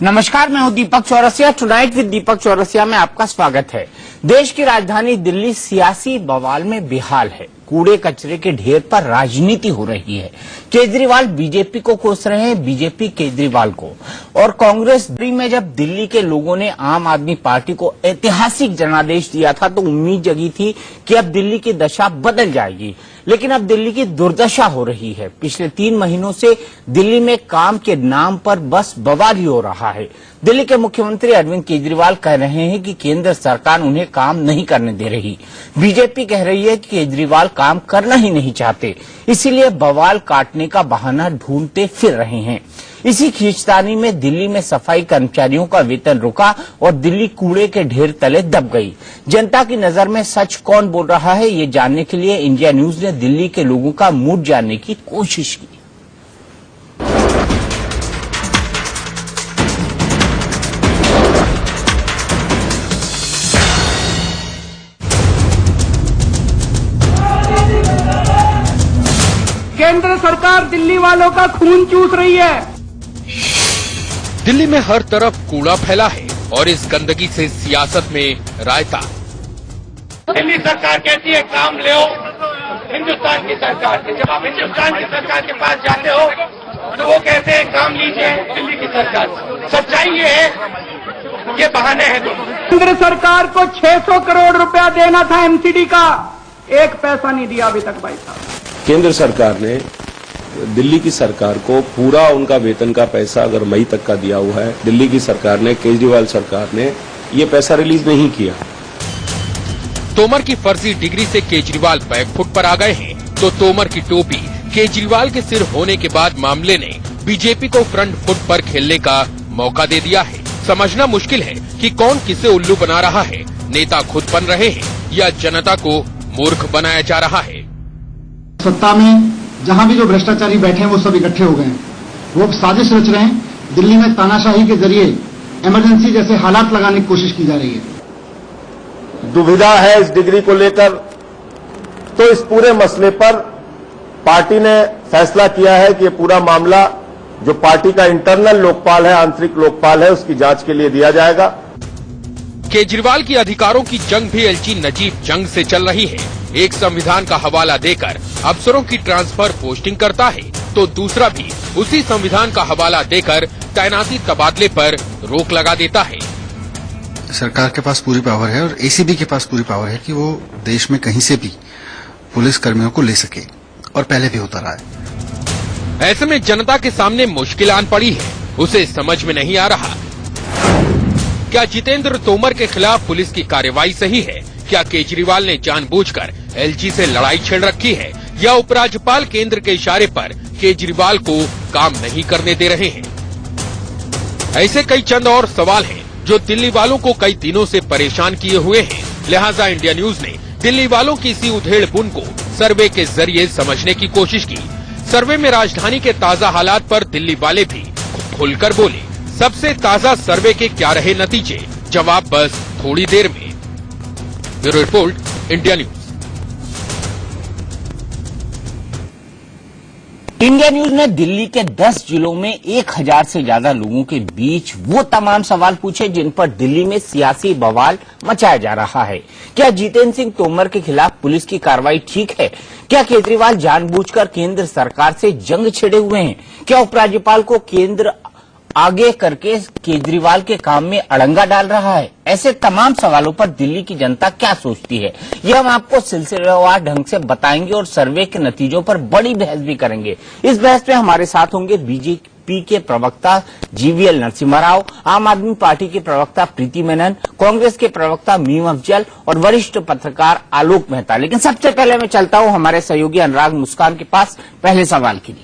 नमस्कार, मैं हूं दीपक चौरसिया। टुनाइट विद दीपक चौरसिया में आपका स्वागत है। देश की राजधानी दिल्ली सियासी बवाल में बेहाल है। कूड़े कचरे के ढेर पर राजनीति हो रही है। केजरीवाल बीजेपी को कोस रहे हैं, बीजेपी केजरीवाल को। और कांग्रेस में जब दिल्ली के लोगों ने आम आदमी पार्टी को ऐतिहासिक जनादेश दिया था तो उम्मीद जगी थी कि अब दिल्ली की दशा बदल जाएगी, लेकिन अब दिल्ली की दुर्दशा हो रही है। पिछले 3 महीनों से दिल्ली में काम के नाम पर बस बवाल ही हो रहा है। दिल्ली के मुख्यमंत्री अरविंद केजरीवाल कह रहे हैं कि केंद्र सरकार उन्हें काम नहीं करने दे रही। बीजेपी कह रही है कि केजरीवाल काम करना ही नहीं चाहते, इसीलिए बवाल काटने का बहाना ढूंढते फिर रहे हैं। इसी खींचतानी में दिल्ली में सफाई कर्मचारियों का वेतन रुका और दिल्ली कूड़े के ढेर तले दब गई। जनता की नजर में सच कौन बोल रहा है, ये जानने के लिए इंडिया न्यूज ने दिल्ली के लोगों का मूड जानने की कोशिश की। केंद्र सरकार दिल्ली वालों का खून चूस रही है। दिल्ली में हर तरफ कूड़ा फैला है और इस गंदगी से सियासत में रायता। दिल्ली सरकार कहती है काम ले हिंदुस्तान की सरकार से। जब आप हिंदुस्तान की सरकार के पास जाते हो तो वो कहते हैं काम लीजिए दिल्ली की सरकार से। सच्चाई ये है, ये बहाने हैं। केंद्र सरकार को 600 करोड़ रुपया देना था एमसीडी का, 1 पैसा नहीं दिया अभी तक भाई साहब। केंद्र सरकार ने दिल्ली की सरकार को पूरा उनका वेतन का पैसा अगर मई तक का दिया हुआ है, दिल्ली की सरकार ने, केजरीवाल सरकार ने ये पैसा रिलीज नहीं किया। तोमर की फर्जी डिग्री से केजरीवाल बैकफुट पर आ गए हैं, तो तोमर की टोपी केजरीवाल के सिर होने के बाद मामले ने बीजेपी को फ्रंट फुट पर खेलने का मौका दे दिया है। समझना मुश्किल है कि कौन किसे उल्लू बना रहा है। नेता खुद बन रहे हैं या जनता को मूर्ख बनाया जा रहा है। सत्ता में जहां भी जो भ्रष्टाचारी बैठे हैं वो सब इकट्ठे हो गए हैं। वो साजिश रच रहे हैं। दिल्ली में तानाशाही के जरिए इमरजेंसी जैसे हालात लगाने की कोशिश की जा रही है। दुविधा है इस डिग्री को लेकर, तो इस पूरे मसले पर पार्टी ने फैसला किया है कि ये पूरा मामला जो पार्टी का इंटरनल लोकपाल है, आंतरिक लोकपाल है, उसकी जांच के लिए दिया जाएगा। केजरीवाल की अधिकारों की जंग भी एलची नजीब जंग से चल रही है। एक संविधान का हवाला देकर अफसरों की ट्रांसफर पोस्टिंग करता है, तो दूसरा भी उसी संविधान का हवाला देकर तैनाती तबादले पर रोक लगा देता है। सरकार के पास पूरी पावर है और एसीबी के पास पूरी पावर है कि वो देश में कहीं से भी पुलिस कर्मियों को ले सके, और पहले भी होता रहा है। ऐसे में जनता के सामने मुश्किल आन पड़ी है। उसे समझ में नहीं आ रहा, क्या जितेंद्र तोमर के खिलाफ पुलिस की कार्रवाई सही है? क्या केजरीवाल ने जानबूझकर एलजी से लड़ाई छेड़ रखी है, या उपराज्यपाल केंद्र के इशारे पर केजरीवाल को काम नहीं करने दे रहे हैं? ऐसे कई चंद और सवाल हैं जो दिल्ली वालों को कई दिनों से परेशान किए हुए हैं। लिहाजा इंडिया न्यूज ने दिल्ली वालों की इसी उधेड़-बुन को सर्वे के जरिए समझने की कोशिश की। सर्वे में राजधानी के ताजा हालात पर दिल्ली वाले भी खुलकर बोले। सबसे ताजा सर्वे के क्या रहे नतीजे? जवाब बस थोड़ी देर में। Bureau report, India news. India news ने दिल्ली के 10 जिलों में 1000 से ज्यादा लोगों के बीच वो तमाम सवाल पूछे जिन पर दिल्ली में सियासी बवाल मचाया जा रहा है। क्या जितेंद्र सिंह तोमर के खिलाफ पुलिस की कार्रवाई ठीक है? क्या केजरीवाल जानबूझकर केंद्र सरकार से जंग छेड़े हुए हैं? क्या उपराज्यपाल को केंद्र आगे करके केजरीवाल के काम में अड़ंगा डाल रहा है? ऐसे तमाम सवालों पर दिल्ली की जनता क्या सोचती है, यह हम आपको सिलसिलेवार ढंग से बताएंगे और सर्वे के नतीजों पर बड़ी बहस भी करेंगे। इस बहस में हमारे साथ होंगे बीजेपी के प्रवक्ता जीवीएल नरसिम्हा राव, आम आदमी पार्टी के प्रवक्ता प्रीति मेनन, कांग्रेस के प्रवक्ता मीम अफजल और वरिष्ठ पत्रकार आलोक मेहता। लेकिन सबसे पहले मैं चलता हूं हमारे सहयोगी अनुराग मुस्कान के पास पहले सवाल के लिए।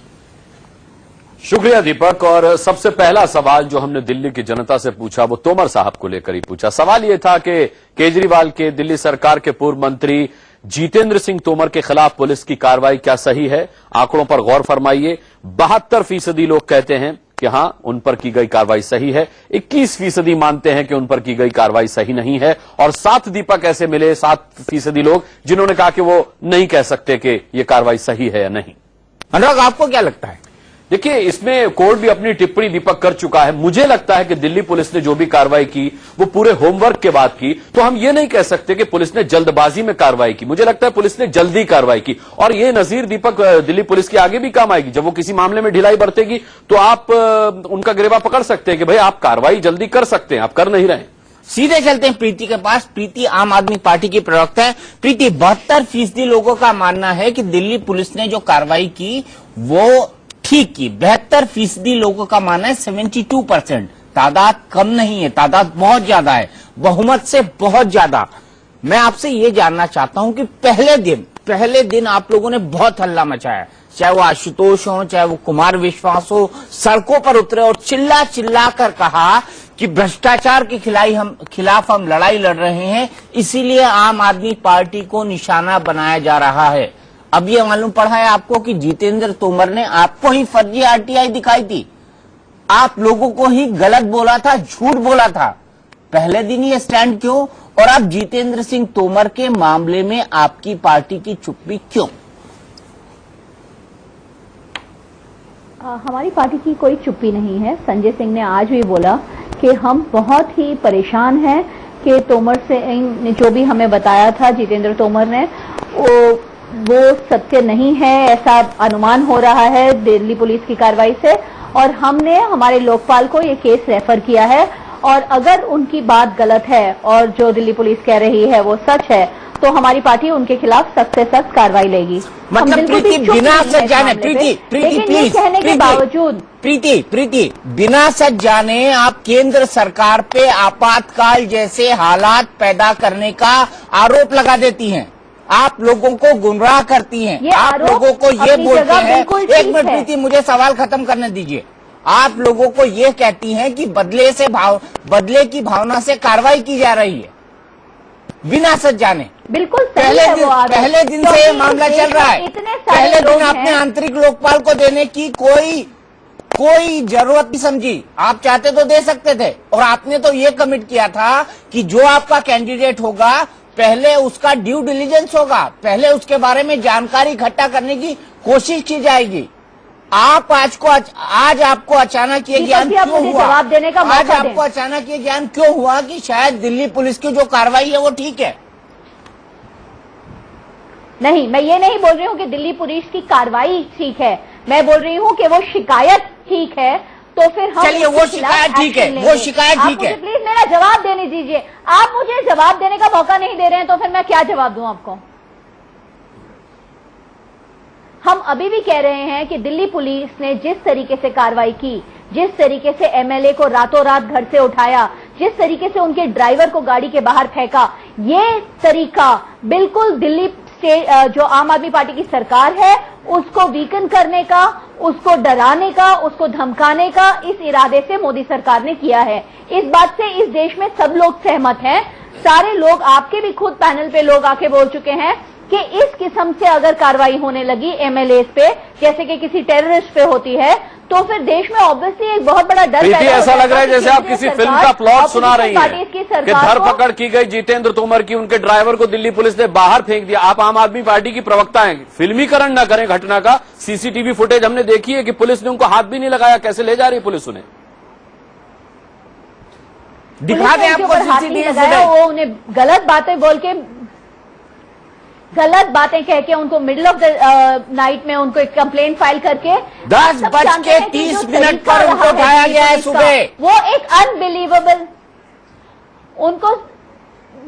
शुक्रिया दीपक। और सबसे पहला सवाल जो हमने दिल्ली की जनता से पूछा वो तोमर साहब को लेकर ही पूछा। सवाल ये था कि केजरीवाल के दिल्ली सरकार के पूर्व मंत्री जितेंद्र सिंह तोमर के खिलाफ पुलिस की कार्रवाई क्या सही है? आंकड़ों पर गौर फरमाइए। 72% लोग कहते हैं कि हां, उन पर की गई कार्रवाई सही है। 21% मानते हैं कि उन पर की गई कार्रवाई सही नहीं है। और 7 दीपक ऐसे मिले, 7% लोग जिन्होंने कहा कि वो नहीं कह सकते कि ये कार्रवाई सही है या नहीं। अनुराग, आपको क्या लगता है? देखिए, इसमें कोर्ट भी अपनी टिप्पणी दीपक कर चुका है। मुझे लगता है कि दिल्ली पुलिस ने जो भी कार्रवाई की वो पूरे होमवर्क के बाद की, तो हम ये नहीं कह सकते कि पुलिस ने जल्दबाजी में कार्रवाई की। मुझे लगता है पुलिस ने जल्दी कार्रवाई की, और ये नजीर दीपक दिल्ली पुलिस की आगे भी काम आएगी। जब वो किसी मामले में ढिलाई बरतेगी तो आप उनका गिरवा पकड़ सकते हैं कि भाई आप कार्रवाई जल्दी कर सकते हैं, आप कर नहीं रहे हैं। सीधे चलते हैं प्रीति के पास। प्रीति आम आदमी पार्टी की प्रवक्ता है। प्रीति, 72% लोगों का मानना है कि दिल्ली पुलिस ने जो कार्रवाई की वो ठीक की। 72% लोगों का मानना है 72%। तादाद कम नहीं है, तादाद बहुत ज्यादा है, बहुमत से बहुत ज्यादा। मैं आपसे ये जानना चाहता हूं कि पहले दिन आप लोगों ने बहुत हल्ला मचाया, चाहे वो आशुतोष हो, चाहे वो कुमार विश्वास हो, सड़कों पर उतरे और चिल्ला चिल्ला कर कहा कि भ्रष्टाचार के खिलाफ हम लड़ाई लड़ रहे हैं, इसीलिए आम आदमी पार्टी को निशाना बनाया जा रहा है। अब ये मालूम पड़ा है आपको कि जितेंद्र तोमर ने आपको ही फर्जी आरटीआई दिखाई थी, आप लोगों को ही गलत बोला था, झूठ बोला था। पहले दिन ये स्टैंड क्यों, और अब जितेंद्र सिंह तोमर के मामले में आपकी पार्टी की चुप्पी क्यों? हमारी पार्टी की कोई चुप्पी नहीं है। संजय सिंह ने आज भी बोला कि हम बहुत ही परेशान हैं कि तोमर सिंह ने जो भी हमें बताया था, जितेंद्र तोमर ने, वो सत्य नहीं है, ऐसा अनुमान हो रहा है दिल्ली पुलिस की कार्रवाई से। और हमने हमारे लोकपाल को ये केस रेफर किया है, और अगर उनकी बात गलत है और जो दिल्ली पुलिस कह रही है वो सच है, तो हमारी पार्टी उनके खिलाफ सख्त से सख्त कार्रवाई लेगी। मतलब प्रीति, बिना सच जाने, प्रीति प्लीज, कहने के बावजूद प्रीति बिना सच जाने आप केंद्र सरकार पे आपातकाल जैसे हालात पैदा करने का आरोप लगा देती हैं, आप लोगों को गुमराह करती हैं, आप लोगों को ये बोलते हैं। एक मिनट प्रीति, मुझे सवाल खत्म करने दीजिए। आप लोगों को ये कहती हैं कि बदले की भावना से कार्रवाई की जा रही है, बिना सच जाने। बिल्कुल पहले दिन से ये मामला चल रहा है। पहले दिन आपने आंतरिक लोकपाल को देने की कोई जरूरत नहीं समझी, आप चाहते तो दे सकते थे। और आपने तो ये कमिट किया था कि जो आपका कैंडिडेट होगा पहले उसका ड्यू डिलिजेंस होगा, पहले उसके बारे में जानकारी इकट्ठा करने की कोशिश की जाएगी। आप आज आपको अचानक ये ज्ञान क्यों हुआ? जवाब देने का मौका आज आपको अचानक ये ज्ञान क्यों हुआ कि शायद दिल्ली पुलिस की जो कार्रवाई है वो ठीक है? नहीं, मैं ये नहीं बोल रही हूँ कि दिल्ली पुलिस की कार्रवाई ठीक है, मैं बोल रही हूँ कि वो शिकायत ठीक है। तो फिर हम चलिए, वो शिकायत ठीक है, वो शिकायत ठीक है। प्लीज मेरा जवाब देने दीजिए। आप मुझे जवाब देने का मौका नहीं दे रहे हैं, तो फिर मैं क्या जवाब दूं आपको? हम अभी भी कह रहे हैं कि दिल्ली पुलिस ने जिस तरीके से कार्रवाई की, जिस तरीके से एमएलए को रातों रात घर से उठाया, जिस तरीके से उनके ड्राइवर को गाड़ी के बाहर फेंका, ये तरीका बिल्कुल दिल्ली जो आम आदमी पार्टी की सरकार है उसको वीकन करने का, उसको डराने का, उसको धमकाने का इस इरादे से मोदी सरकार ने किया है। इस बात से इस देश में सब लोग सहमत हैं। सारे लोग, आपके भी खुद पैनल पे लोग आके बोल चुके हैं कि इस किस्म से अगर कार्रवाई होने लगी एमएलए पे, जैसे कि किसी टेररिस्ट पे होती है, तो फिर देश में ऑब्वियसली एक बहुत बड़ा डर पैदा ऐसा लग रहा है जैसे आप किसी फिल्म का प्लॉट सुना रही हैं कि धरपकड़ की गई जितेंद्र तोमर की, उनके ड्राइवर को दिल्ली पुलिस ने बाहर फेंक दिया। आप आम आदमी पार्टी की प्रवक्ता हैं, फिल्मीकरण न करें घटना का। सीसीटीवी फुटेज हमने देखी है कि पुलिस ने उनको हाथ भी नहीं लगाया, कैसे ले जा रही है पुलिस उन्हें? दिखा दें आपको सीसीटीवी फुटेज। वो उन्हें गलत बातें बोल के, गलत बातें कह के, उनको मिडिल ऑफ द नाइट में उनको एक कंप्लेंट फाइल करके 10:30 पर उनको उठाया गया है सुबह। वो एक अनबिलीवेबल, उनको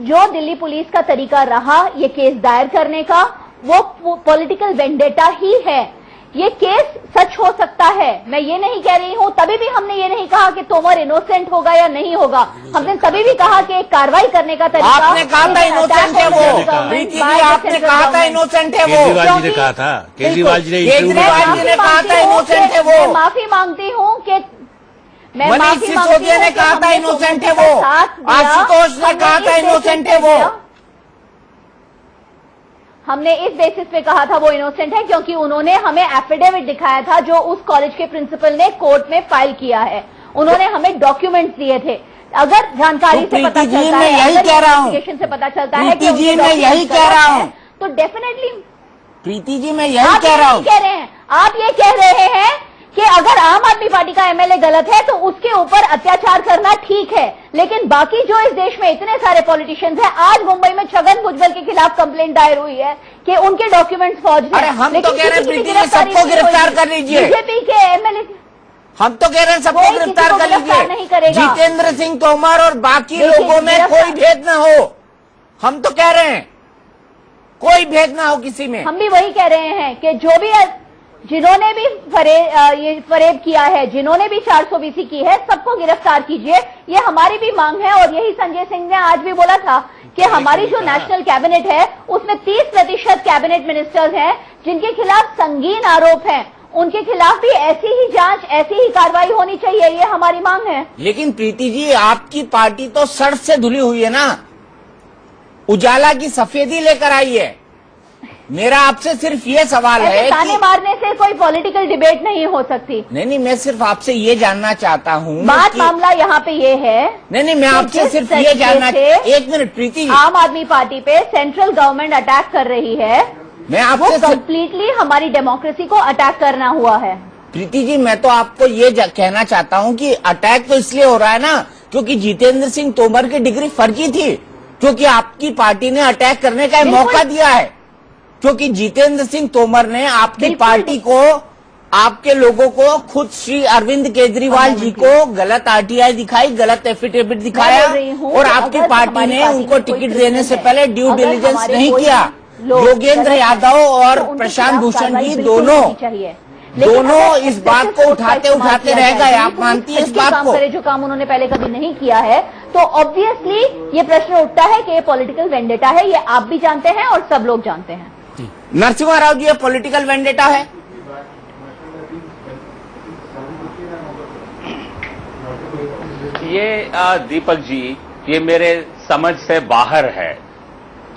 जो दिल्ली पुलिस का तरीका रहा ये केस दायर करने का, वो पॉलिटिकल वेंडेटा ही है। ये केस सच हो सकता है, मैं ये नहीं कह रही हूं। तभी भी हमने ये नहीं कहा कि तोमर इनोसेंट होगा या नहीं होगा। हमने तभी भी कहा कि एक कार्रवाई करने का तरीका, आपने कहा था इनोसेंट है वो, प्रीति जी आपने कहा था इनोसेंट है वो, केजरीवाल जी ने कहा था, केजरीवाल जी ने कहा था इनोसेंट है वो। माफी मांगती हूं कि मनीष सिसोदिया ने कहा था इनोसेंट है वो, आशुतोष ने कहा था इनोसेंट है वो। हमने इस बेसिस पे कहा था वो इनोसेंट है क्योंकि उन्होंने हमें एफिडेविट दिखाया था जो उस कॉलेज के प्रिंसिपल ने कोर्ट में फाइल किया है। उन्होंने हमें डॉक्यूमेंट्स दिए थे। अगर जानकारी से पता चलता है, इन्वेस्टिगेशन से पता चलता है कि जी मैं यही कह रहा हूँ, तो डेफिनेटली प्रीति जी मैं यही कह रहा हूँ। आप ये कह रहे हैं कि अगर आम आदमी पार्टी का एमएलए गलत है तो उसके ऊपर अत्याचार करना ठीक है, लेकिन बाकी जो इस देश में इतने सारे पॉलिटिशियंस हैं, आज मुंबई में छगन भुजबल के खिलाफ कंप्लेंट दायर हुई है कि उनके डॉक्यूमेंट्स फॉर्ज हैं। अरे हम तो कह रहे हैं प्रीति जी सबको गिरफ्तार कर लीजिए, बीजेपी के एमएलए हम तो कह रहे हैं सबको गिरफ्तार कर गिरफ्तार नहीं लीजिए, करेगा। जितेंद्र सिंह तोमर और बाकी देखिए, लोगों में गिरफ्तार- कोई भेद ना हो, हम तो कह रहे हैं कोई भेद ना हो किसी में। हम भी वही कह रहे हैं कि जो भी जिन्होंने भी ये फरेब किया है, जिन्होंने भी 420 की है, सबको गिरफ्तार कीजिए, ये हमारी भी मांग है। और यही संजय सिंह ने आज भी बोला था कि हमारी जो नेशनल कैबिनेट है उसमें 30% कैबिनेट मिनिस्टर्स हैं जिनके खिलाफ संगीन आरोप हैं, उनके खिलाफ भी ऐसी ही जांच, ऐसी ही कार्रवाई होनी चाहिए, ये हमारी मांग है। लेकिन प्रीति जी आपकी पार्टी तो सर्फ से धुली हुई है ना, उजाला की सफेदी लेकर आई है। मेरा आपसे सिर्फ ये सवाल है ताने कि मारने से कोई पॉलिटिकल डिबेट नहीं हो सकती। नहीं, मैं सिर्फ आपसे ये जानना चाहता हूँ बात कि मामला यहाँ पे ये है, नहीं, मैं कि आपसे जिस सिर्फ ये तरीके जानना, से एक मिनट प्रीति जी, आम आदमी पार्टी पे सेंट्रल गवर्नमेंट अटैक कर रही है, मैं वो आपसे कंप्लीटली हमारी डेमोक्रेसी को अटैक करना हुआ है। प्रीति जी मैं तो आपको ये कहना चाहता हूँ कि अटैक तो इसलिए हो रहा है ना क्योंकि जितेंद्र सिंह तोमर की डिग्री फर्जी थी, क्योंकि आपकी पार्टी ने अटैक करने का मौका दिया है, क्योंकि जितेंद्र सिंह तोमर ने आपकी पार्टी को, आपके लोगों को, खुद श्री अरविंद केजरीवाल जी को गलत आरटीआई दिखाई, गलत एफिडेविट दिखाया और आपकी पार्टी ने उनको टिकट देने से पहले ड्यू डिलिजेंस नहीं किया। योगेंद्र यादव और प्रशांत भूषण जी दोनों इस बात को उठाते उठाते रह गए। आप मानती है इस बात को? जो काम उन्होंने पहले कभी नहीं किया है, तो ऑब्वियसली ये प्रश्न उठता है कि ये पॉलिटिकल वेंडेटा है, ये आप भी जानते हैं और सब लोग जानते हैं। नरसिम्हा राव जी ये पॉलिटिकल वेंडेटा है? ये दीपक जी, ये मेरे समझ से बाहर है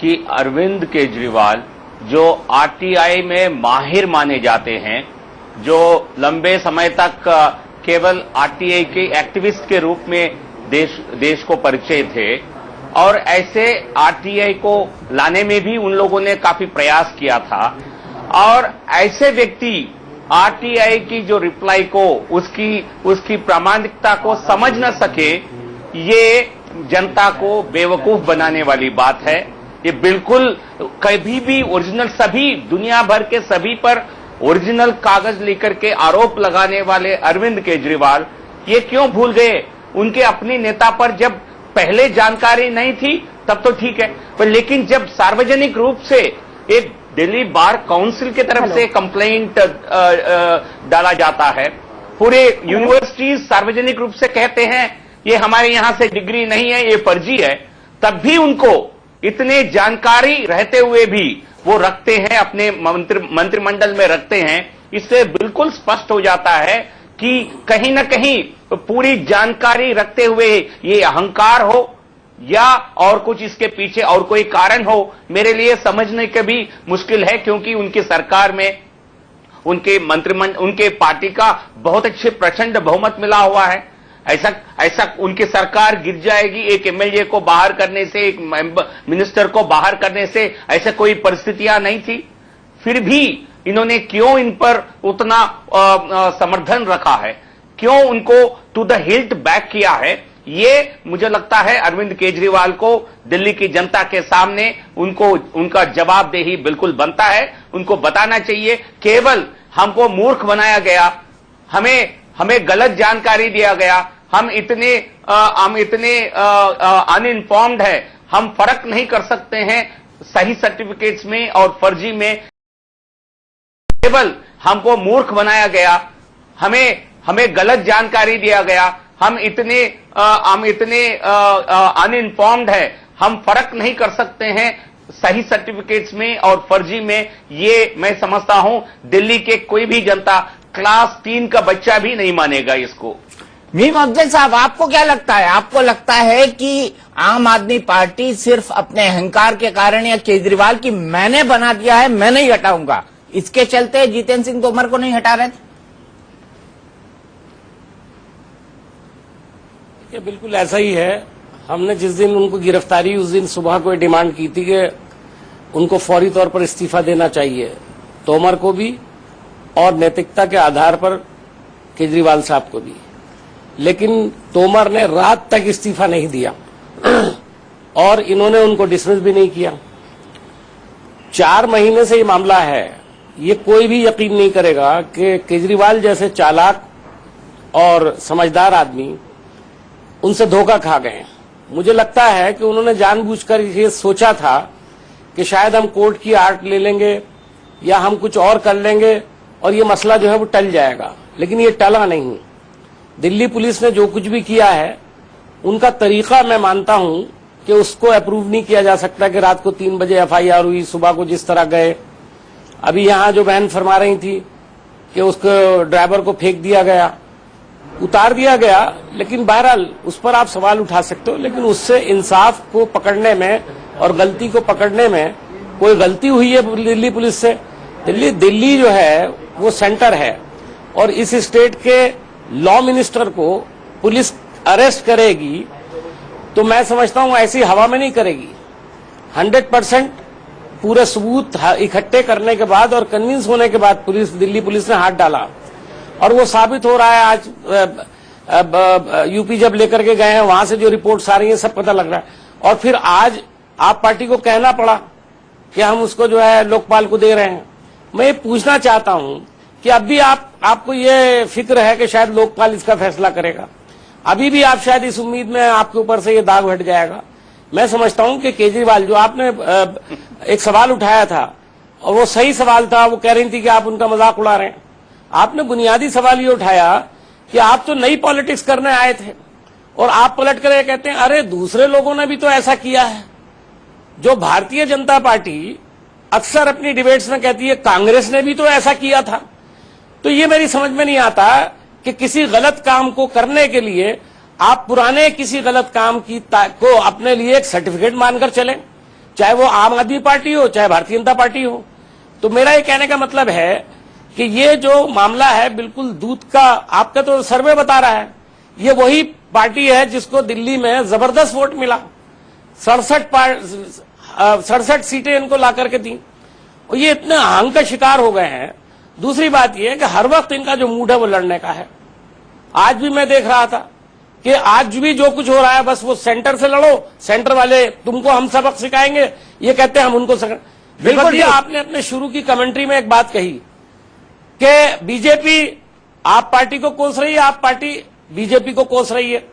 कि अरविंद केजरीवाल जो आरटीआई में माहिर माने जाते हैं, जो लंबे समय तक केवल आरटीआई के एक्टिविस्ट के रूप में देश को परिचय थे, और ऐसे आरटीआई को लाने में भी उन लोगों ने काफी प्रयास किया था, और ऐसे व्यक्ति आरटीआई की जो रिप्लाई को, उसकी प्रामाणिकता को समझ न सके, ये जनता को बेवकूफ बनाने वाली बात है। ये बिल्कुल कभी भी ओरिजिनल, सभी दुनिया भर के सभी पर ओरिजिनल कागज लेकर के आरोप लगाने वाले अरविंद केजरीवाल ये क्यों भूल गए? उनके अपने नेता पर जब पहले जानकारी नहीं थी तब तो ठीक है, पर लेकिन जब सार्वजनिक रूप से एक दिल्ली बार काउंसिल की तरफ से कंप्लेंट डाला जाता है, पूरे यूनिवर्सिटीज सार्वजनिक रूप से कहते हैं ये हमारे यहां से डिग्री नहीं है, ये फर्जी है, तब भी उनको इतने जानकारी रहते हुए भी वो रखते हैं, अपने मंत्रिमंडल में रखते हैं। इससे बिल्कुल स्पष्ट हो जाता है कि कहीं न कहीं पूरी जानकारी रखते हुए ये अहंकार हो या और कुछ इसके पीछे और कोई कारण हो, मेरे लिए समझने के भी मुश्किल है, क्योंकि उनकी सरकार में उनके उनके पार्टी का बहुत अच्छे प्रचंड बहुमत मिला हुआ है। ऐसा उनकी सरकार गिर जाएगी एक एमएलए को बाहर करने से, एक मिनिस्टर को बाहर करने से, ऐसे कोई परिस्थितियां नहीं थी। फिर भी इन्होंने क्यों इन पर उतना समर्थन रखा है, क्यों उनको टू द हिल्ट बैक किया है, ये मुझे लगता है अरविंद केजरीवाल को दिल्ली की जनता के सामने उनका जवाबदेही बिल्कुल बनता है। उनको बताना चाहिए केवल हमको मूर्ख बनाया गया, हमें गलत जानकारी दिया गया, हम इतने अनइन्फॉर्म्ड है, हम फर्क नहीं कर सकते हैं सही सर्टिफिकेट्स में और फर्जी में। केवल हमको मूर्ख बनाया गया, हमें गलत जानकारी दिया गया, हम इतने अनइन्फॉर्म्ड है, हम फर्क नहीं कर सकते हैं सही सर्टिफिकेट्स में और फर्जी में। ये मैं समझता हूं दिल्ली के कोई भी जनता, क्लास 3 का बच्चा भी नहीं मानेगा इसको। मीम अफजल साहब, आपको क्या लगता है? आपको लगता है कि आम आदमी पार्टी सिर्फ अपने अहंकार के कारण या केजरीवाल की मैंने बना दिया है, मैं नहीं हटाऊंगा, इसके चलते जितेंद्र सिंह तोमर को नहीं हटा रहे थे? ये बिल्कुल ऐसा ही है। हमने जिस दिन उनको गिरफ्तारी, उस दिन सुबह को डिमांड की थी कि उनको फौरी तौर पर इस्तीफा देना चाहिए, तोमर को भी, और नैतिकता के आधार पर केजरीवाल साहब को दी, लेकिन तोमर ने रात तक इस्तीफा नहीं दिया और इन्होंने उनको डिसमिस भी नहीं किया। 4 महीने से ये मामला है। ये कोई भी यकीन नहीं करेगा कि केजरीवाल जैसे चालाक और समझदार आदमी उनसे धोखा खा गए। मुझे लगता है कि उन्होंने जानबूझकर ये सोचा था कि शायद हम कोर्ट की आर्ट ले लेंगे या हम कुछ और कर लेंगे और ये मसला जो है वो टल जाएगा, लेकिन ये टला नहीं। दिल्ली पुलिस ने जो कुछ भी किया है, उनका तरीका मैं मानता हूं कि उसको अप्रूव नहीं किया जा सकता कि रात को 3 बजे FIR हुई, सुबह को जिस तरह गए। अभी यहां जो बहन फरमा रही थी कि उसको ड्राइवर को फेंक दिया गया, उतार दिया गया, लेकिन बहरहाल उस पर आप सवाल उठा सकते हो, लेकिन उससे इंसाफ को पकड़ने में और गलती को पकड़ने में कोई गलती हुई है दिल्ली पुलिस से? दिल्ली जो है वो सेंटर है और इस स्टेट के लॉ मिनिस्टर को पुलिस अरेस्ट करेगी तो मैं समझता हूं ऐसी हवा में नहीं करेगी। 100% पूरे सबूत इकट्ठे करने के बाद और कन्विंस होने के बाद दिल्ली पुलिस ने हाथ डाला और वो साबित हो रहा है। आज यूपी जब लेकर के गए हैं, वहां से जो रिपोर्ट्स आ रही है सब पता लग रहा है। और फिर आज आप पार्टी को कहना पड़ा कि हम उसको जो है लोकपाल को दे रहे हैं। मैं ये पूछना चाहता हूं कि अब भी आपको ये फिक्र है कि शायद लोकपाल इसका फैसला करेगा? अभी भी आप शायद इस उम्मीद में आपके ऊपर से ये दाग हट जाएगा? मैं समझता हूं कि केजरीवाल, जो आपने एक सवाल उठाया था और वो सही सवाल था, वो कह रही थी कि आप उनका मजाक उड़ा रहे हैं। आपने बुनियादी सवाल ये उठाया कि आप तो नई पॉलिटिक्स करने आए थे और आप पलट कर कहते हैं अरे दूसरे लोगों ने भी तो ऐसा किया है। जो भारतीय जनता पार्टी अक्सर अपनी डिबेट्स में कहती है कांग्रेस ने भी तो ऐसा किया था। तो ये मेरी समझ में नहीं आता कि किसी गलत काम को करने के लिए आप पुराने किसी गलत काम को अपने लिए एक सर्टिफिकेट मानकर चलें, चाहे वो आम आदमी पार्टी हो चाहे भारतीय जनता पार्टी हो। तो मेरा ये कहने का मतलब है कि ये जो मामला है बिल्कुल दूध का, आपका तो सर्वे बता रहा है, ये वही पार्टी है जिसको दिल्ली में जबरदस्त वोट मिला। 67 सीटें इनको ला करके दी और ये इतने अहंग का शिकार हो गए हैं। दूसरी बात यह है कि हर वक्त इनका जो मूड है वो लड़ने का है। आज भी मैं देख रहा था कि आज भी जो कुछ हो रहा है बस वो सेंटर से लड़ो, सेंटर वाले तुमको हम सबक सिखाएंगे, ये कहते हैं हम उनको बिल्कुल। आपने अपने शुरू की कमेंट्री में एक बात कही कि बीजेपी आप पार्टी को कोस रही है, आप पार्टी बीजेपी को कोस रही है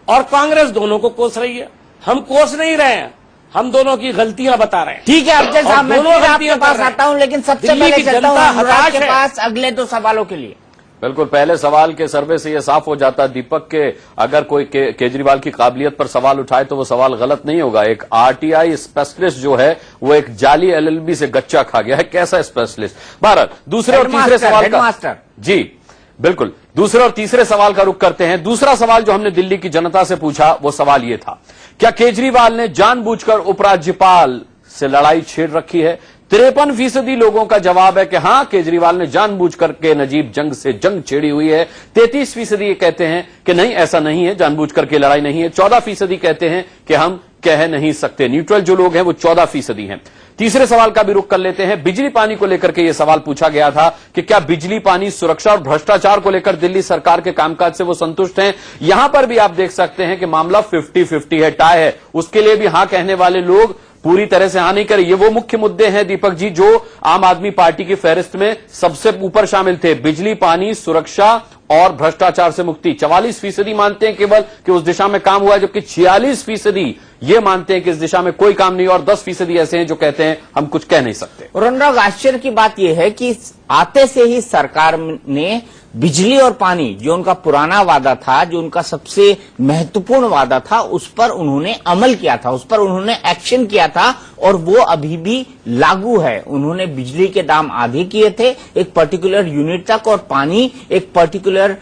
और कांग्रेस दोनों को कोस रही है। हम कोस नहीं रहे हैं, हम दोनों की गलतियां बता रहे हैं। ठीक है अफजल साहब, मैं आपके पास आता हूं, लेकिन सबसे पहले चलता हूं अनुराग के पास अगले 2 सवालों के लिए। बिल्कुल, पहले सवाल के सर्वे से यह साफ हो जाता है दीपक के अगर कोई केजरीवाल की काबिलियत पर सवाल उठाए तो वो सवाल गलत नहीं होगा। एक RTI स्पेशलिस्ट जो है वो एक जाली LLB से गच्चा खा गया है। कैसा स्पेशलिस्ट? भारत दूसरे और तीसरे सवाल का जी बिल्कुल, दूसरे और तीसरे सवाल का रुख करते हैं। दूसरा सवाल जो हमने दिल्ली की जनता से पूछा वो सवाल ये था, क्या केजरीवाल ने जानबूझकर उपराज्यपाल से लड़ाई छेड़ रखी है? 53% लोगों का जवाब है कि हां, केजरीवाल ने जानबूझकर के नजीब जंग से जंग छेड़ी हुई है। 33% ये कहते हैं कि नहीं, ऐसा नहीं है, जानबूझकर के लड़ाई नहीं है। 14% कहते हैं कि हम कह नहीं सकते। न्यूट्रल जो लोग हैं वो 14% हैं। तीसरे सवाल का भी रुख कर लेते हैं। बिजली पानी को लेकर के यह सवाल पूछा गया था कि क्या बिजली पानी सुरक्षा और भ्रष्टाचार को लेकर दिल्ली सरकार के कामकाज से वो संतुष्ट हैं? यहां पर भी आप देख सकते हैं कि मामला 50-50 है, टाई है। उसके लिए भी हां कहने वाले लोग पूरी तरह से हां नहीं करें। ये वो मुख्य मुद्दे हैं दीपक जी जो आम आदमी पार्टी की फहरिस्त में सबसे ऊपर शामिल थे। बिजली पानी सुरक्षा और भ्रष्टाचार से मुक्ति। 44% मानते हैं केवल कि उस दिशा में काम हुआ है, जबकि 46% ये मानते हैं कि इस दिशा में कोई काम नहीं, और 10% ऐसे हैं जो कहते हैं हम कुछ कह नहीं सकते। और अनुराग, आश्चर्य की बात यह है कि आते से ही सरकार ने बिजली और पानी, जो उनका पुराना वादा था, जो उनका सबसे महत्वपूर्ण वादा था, उस पर उन्होंने अमल किया था, उस पर उन्होंने एक्शन किया था और वो अभी भी लागू है। उन्होंने बिजली के दाम आधे किए थे एक पर्टिकुलर यूनिट तक और पानी एक पर्टिकुलर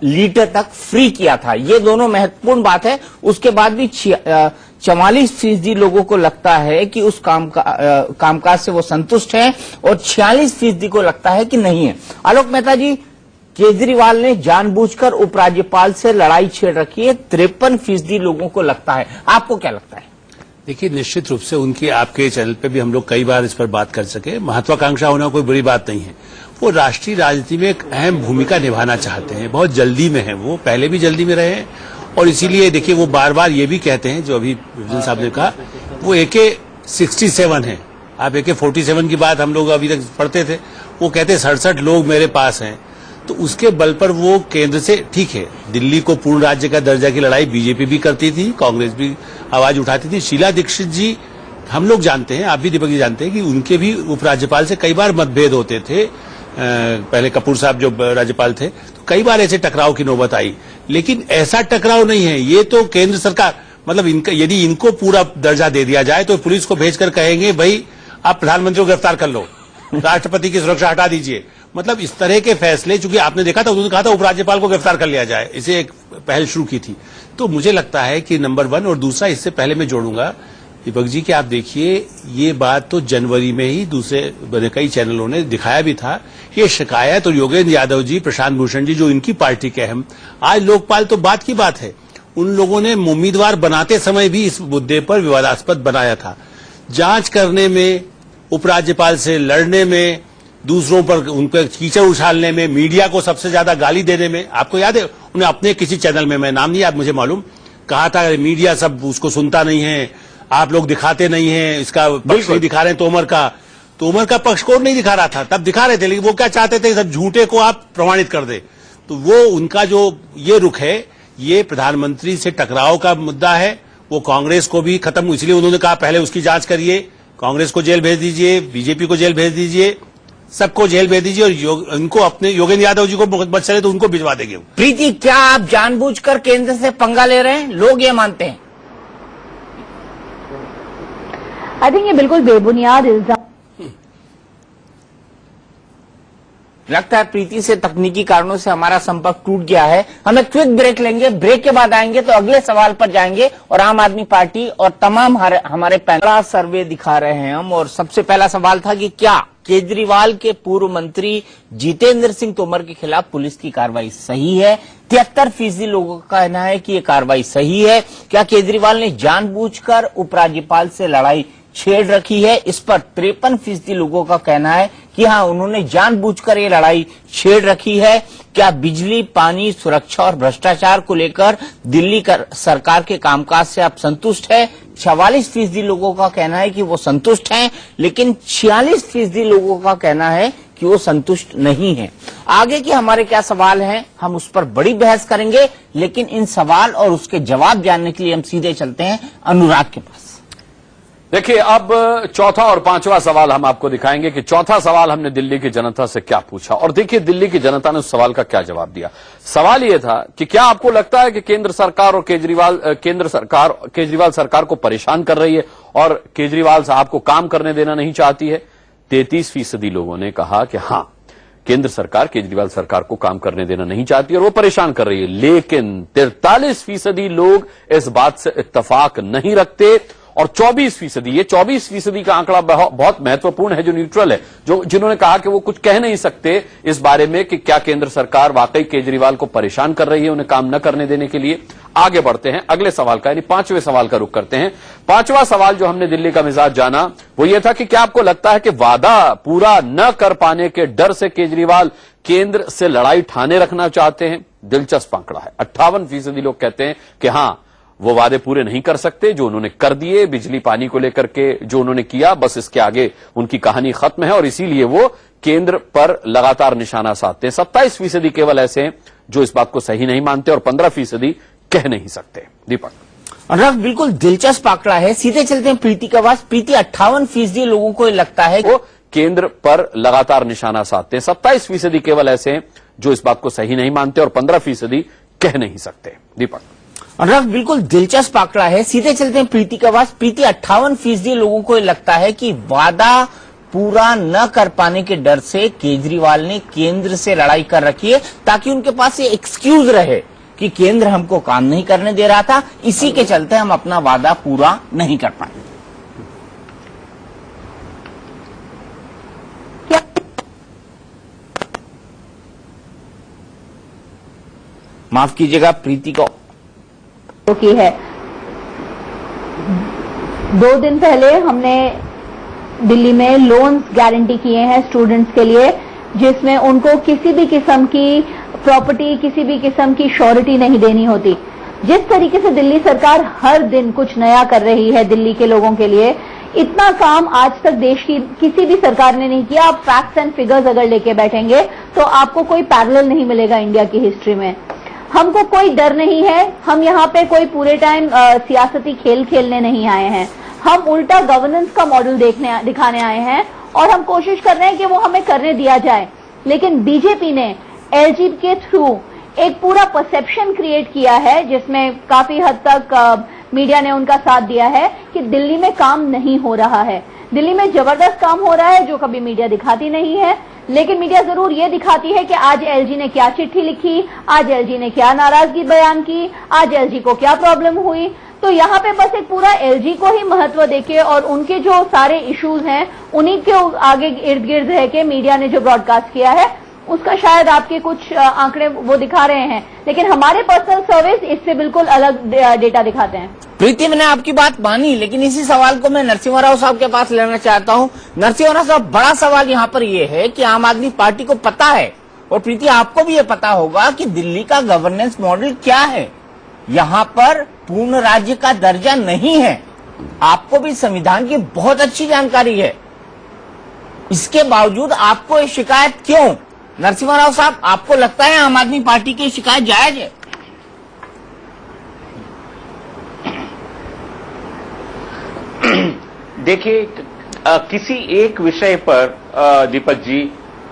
लीटर तक फ्री किया था। ये दोनों महत्वपूर्ण बात है। उसके बाद भी 44% लोगों को लगता है कि उस कामकाज से वो संतुष्ट हैं और 46% को लगता है कि नहीं है। आलोक मेहता जी, केजरीवाल ने जानबूझकर उपराज्यपाल से लड़ाई छेड़ रखी है, 53% लोगों को लगता है। आपको क्या लगता है? देखिए, निश्चित रूप से उनकी आपके चैनल पे भी हम लोग कई बार इस पर बात कर सके। महत्वाकांक्षा होना कोई बुरी बात नहीं है। वो राष्ट्रीय राजनीति में एक अहम भूमिका निभाना चाहते हैं, बहुत जल्दी में है, वो पहले भी जल्दी में रहे हैं और इसीलिए देखिए वो बार बार ये भी कहते हैं, जो अभी विजन साहब ने कहा, वो AK-67 है। आप AK-47 की बात हम लोग अभी तक पढ़ते थे, वो कहते 67 लोग मेरे पास हैं, तो उसके बल पर वो केंद्र से, ठीक है, दिल्ली को पूर्ण राज्य का दर्जा की लड़ाई बीजेपी भी करती थी, कांग्रेस भी आवाज उठाती थी। शीला दीक्षित जी, हम लोग जानते हैं, आप भी दीपक जी जानते हैं कि उनके भी उपराज्यपाल से कई बार मतभेद होते थे। पहले कपूर साहब जो राज्यपाल थे, तो कई बार ऐसे टकराव की नौबत आई, लेकिन ऐसा टकराव नहीं है। ये तो केंद्र सरकार, मतलब इनका, यदि इनको पूरा दर्जा दे दिया जाए तो पुलिस को भेजकर कहेंगे भाई आप प्रधानमंत्री को गिरफ्तार कर लो, राष्ट्रपति की सुरक्षा हटा दीजिए। मतलब इस तरह के फैसले, चूंकि आपने देखा था, उन्होंने कहा था उपराज्यपाल को गिरफ्तार कर लिया जाए, इसे एक पहल शुरू की थी। तो मुझे लगता है कि नंबर 1 और दूसरा, इससे पहले मैं जोड़ूंगा दीपक जी कि आप देखिए, ये बात तो जनवरी में ही दूसरे कई चैनलों ने दिखाया भी था, ये शिकायत, और योगेंद्र यादव जी, प्रशांत भूषण जी, जो इनकी पार्टी के अहम, आज लोकपाल तो बात की बात है, उन लोगों ने उम्मीदवार बनाते समय भी इस मुद्दे पर विवादास्पद बनाया था। जांच करने में, उपराज्यपाल से लड़ने में, दूसरों पर उन पर कीचड़ उछालने में, मीडिया को सबसे ज्यादा गाली देने में, आपको याद है उन्हें अपने किसी चैनल में, मैं नाम नहीं याद मुझे मालूम, कहा था मीडिया सब उसको सुनता नहीं है, आप लोग दिखाते नहीं है, इसका पक्ष नहीं दिखा रहे हैं तोमर का पक्ष कौन नहीं दिखा रहा था, तब दिखा रहे थे, लेकिन वो क्या चाहते थे, सब झूठे को आप प्रमाणित कर दे। तो वो उनका जो ये रुख है, ये प्रधानमंत्री से टकराव का मुद्दा है, वो कांग्रेस को भी खत्म, इसलिए उन्होंने कहा पहले उसकी जांच करिए, कांग्रेस को जेल भेज दीजिए, बीजेपी को जेल भेज दीजिए, सबको जेल भेज दीजिए, और उनको अपने योगेंद्र यादव जी को बच चले तो उनको भिजवा देंगे। प्रीति, क्या आप जानबूझकर केंद्र से पंगा ले रहे हैं? लोग ये मानते हैं। आई थिंक ये बिल्कुल बेबुनियाद इल्जाम। लगता है प्रीति से तकनीकी कारणों से हमारा संपर्क टूट गया है। हम एक क्विक ब्रेक लेंगे, ब्रेक के बाद आएंगे तो अगले सवाल पर जाएंगे और आम आदमी पार्टी और तमाम हमारे पैनल सर्वे दिखा रहे हैं हम। और सबसे पहला सवाल था कि क्या केजरीवाल के पूर्व मंत्री जितेंद्र सिंह तोमर के खिलाफ पुलिस की कार्रवाई सही है? 73% लोगों का कहना है कि ये कार्रवाई सही है। क्या केजरीवाल ने जानबूझकर उपराज्यपाल से लड़ाई छेड़ रखी है? इस पर 53% लोगों का कहना है कि हाँ, उन्होंने जानबूझकर ये लड़ाई छेड़ रखी है। क्या बिजली, पानी, सुरक्षा और भ्रष्टाचार को लेकर दिल्ली सरकार के कामकाज से आप संतुष्ट है? 44% लोगों का कहना है कि वो संतुष्ट हैं, लेकिन 46% लोगों का कहना है कि वो संतुष्ट नहीं है। आगे के हमारे क्या सवाल हैं, हम उस पर बड़ी बहस करेंगे, लेकिन इन सवाल और उसके जवाब जानने के लिए हम सीधे चलते हैं अनुराग के पास। देखिए, अब चौथा और पांचवा सवाल हम आपको दिखाएंगे कि चौथा सवाल हमने दिल्ली की जनता से क्या पूछा, और देखिए दिल्ली की जनता ने उस सवाल का क्या जवाब दिया। सवाल यह था कि क्या आपको लगता है कि केंद्र सरकार और केजरीवाल सरकार को परेशान कर रही है और केजरीवाल साहब को काम करने देना नहीं चाहती है? 33% लोगों ने कहा कि हां, केंद्र सरकार केजरीवाल सरकार को काम करने देना नहीं चाहती और वो परेशान कर रही है। लेकिन 43% लोग इस बात से इत्तेफाक नहीं रखते और 24%, ये 24% का आंकड़ा बहुत महत्वपूर्ण है, जो न्यूट्रल है, जिन्होंने कहा कि वो कुछ कह नहीं सकते इस बारे में कि क्या केंद्र सरकार वाकई केजरीवाल को परेशान कर रही है उन्हें काम न करने देने के लिए। आगे बढ़ते हैं अगले सवाल का, यानी पांचवें सवाल का रुख करते हैं। पांचवा सवाल जो हमने दिल्ली का मिजाज जाना वो ये था कि क्या आपको लगता है कि वादा पूरा न कर पाने के डर से केजरीवाल केंद्र से लड़ाई ठाने रखना चाहते हैं? दिलचस्प आंकड़ा है, 58% लोग कहते हैं कि हां, वो वादे पूरे नहीं कर सकते जो उन्होंने कर दिए, बिजली पानी को लेकर के जो उन्होंने किया, बस इसके आगे उनकी कहानी खत्म है और इसीलिए वो केंद्र पर लगातार निशाना साधते हैं। 27% केवल ऐसे हैं जो इस बात को सही नहीं मानते और 15% कह नहीं सकते। दीपक। अनुराग, बिल्कुल दिलचस्प आंकड़ा है। सीधे चलते हैं प्रीति के पास। प्रीति, 58% लोगों को लगता है वो केंद्र पर लगातार निशाना साधते हैं। 27% केवल ऐसे हैं जो इस बात को सही नहीं मानते और 15% कह नहीं सकते। दीपक। अनुराग, बिल्कुल दिलचस्प आंकड़ा है। सीधे चलते हैं प्रीति के पास। प्रीति, 58% लोगों को लगता है कि वादा पूरा न कर पाने के डर से केजरीवाल ने केंद्र से लड़ाई कर रखी है, ताकि उनके पास ये एक्सक्यूज रहे कि केंद्र हमको काम नहीं करने दे रहा था, इसी के चलते हम अपना वादा पूरा नहीं कर पाए। माफ कीजिएगा, प्रीति को की है। 2 दिन पहले हमने दिल्ली में लोन्स गारंटी किए हैं स्टूडेंट्स के लिए। जिसमें उनको किसी भी किस्म की प्रॉपर्टी, किसी भी किस्म की श्योरिटी नहीं देनी होती। जिस तरीके से दिल्ली सरकार हर दिन कुछ नया कर रही है दिल्ली के लोगों के लिए, इतना काम आज तक देश की किसी भी सरकार ने नहीं किया। आप फैक्ट्स एंड फिगर्स अगर लेके बैठेंगे तो आपको कोई पैरेलल नहीं मिलेगा इंडिया की हिस्ट्री में। हमको कोई डर नहीं है, हम यहाँ पे कोई पूरे टाइम सियासती खेल खेलने नहीं आए हैं। हम उल्टा गवर्नेंस का मॉडल दिखाने आए हैं और हम कोशिश कर रहे हैं कि वो हमें करने दिया जाए। लेकिन बीजेपी ने एलजी के थ्रू एक पूरा परसेप्शन क्रिएट किया है, जिसमें काफी हद तक मीडिया ने उनका साथ दिया है कि दिल्ली में काम नहीं हो रहा है। दिल्ली में जबरदस्त काम हो रहा है, जो कभी मीडिया दिखाती नहीं है। लेकिन मीडिया जरूर ये दिखाती है कि आज एलजी ने क्या चिट्ठी लिखी, आज एलजी ने क्या नाराजगी बयान की, आज एलजी को क्या प्रॉब्लम हुई। तो यहाँ पे बस एक पूरा एलजी को ही महत्व देके और उनके जो सारे इश्यूज हैं उन्हीं के आगे इर्द गिर्द रह के मीडिया ने जो ब्रॉडकास्ट किया है उसका शायद आपके कुछ आंकड़े वो दिखा रहे हैं, लेकिन हमारे पर्सनल सर्विस इससे बिल्कुल अलग डेटा दिखाते हैं। प्रीति, मैंने आपकी बात मानी, लेकिन इसी सवाल को मैं नरसिम्हा राव साहब के पास लेना चाहता हूं। नरसिम्हा राव साहब, बड़ा सवाल यहाँ पर यह है कि आम आदमी पार्टी को पता है, और प्रीति आपको भी ये पता होगा कि दिल्ली का गवर्नेंस मॉडल क्या है। यहाँ पर पूर्ण राज्य का दर्जा नहीं है, आपको भी संविधान की बहुत अच्छी जानकारी है। इसके बावजूद आपको ये शिकायत क्यों? नरसिम्हा राव साहब, आपको लगता है आम आदमी पार्टी की शिकायत जायज है? देखिए, किसी एक विषय पर दीपक जी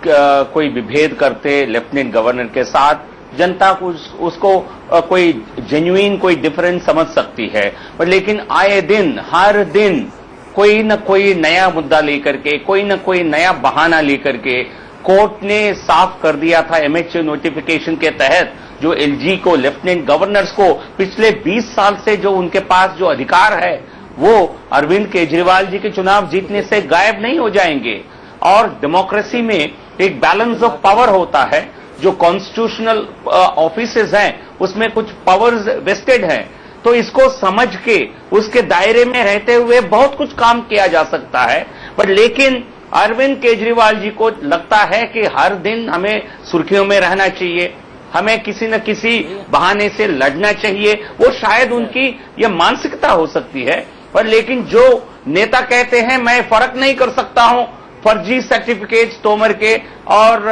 कोई विभेद करते लेफ्टिनेंट गवर्नर के साथ, जनता को उसको कोई जेन्युइन कोई डिफरेंस समझ सकती है, पर लेकिन आए दिन हर दिन कोई न कोई नया मुद्दा लेकर के, कोई न कोई नया बहाना लेकर के कोर्ट ने साफ कर दिया था एमएचए नोटिफिकेशन के तहत जो एलजी को, लेफ्टिनेंट गवर्नर्स को पिछले 20 साल से जो उनके पास जो अधिकार है वो अरविंद केजरीवाल जी के चुनाव जीतने से गायब नहीं हो जाएंगे। और डेमोक्रेसी में एक बैलेंस ऑफ पावर होता है, जो कॉन्स्टिट्यूशनल ऑफिसेज हैं उसमें कुछ पावर्स वेस्टेड हैं, तो इसको समझ के उसके दायरे में रहते हुए बहुत कुछ काम किया जा सकता है। पर लेकिन अरविंद केजरीवाल जी को लगता है कि हर दिन हमें सुर्खियों में रहना चाहिए, हमें किसी न किसी बहाने से लड़ना चाहिए। वो शायद उनकी ये मानसिकता हो सकती है, पर लेकिन जो नेता कहते हैं मैं फर्क नहीं कर सकता हूं फर्जी सर्टिफिकेट्स तोमर के और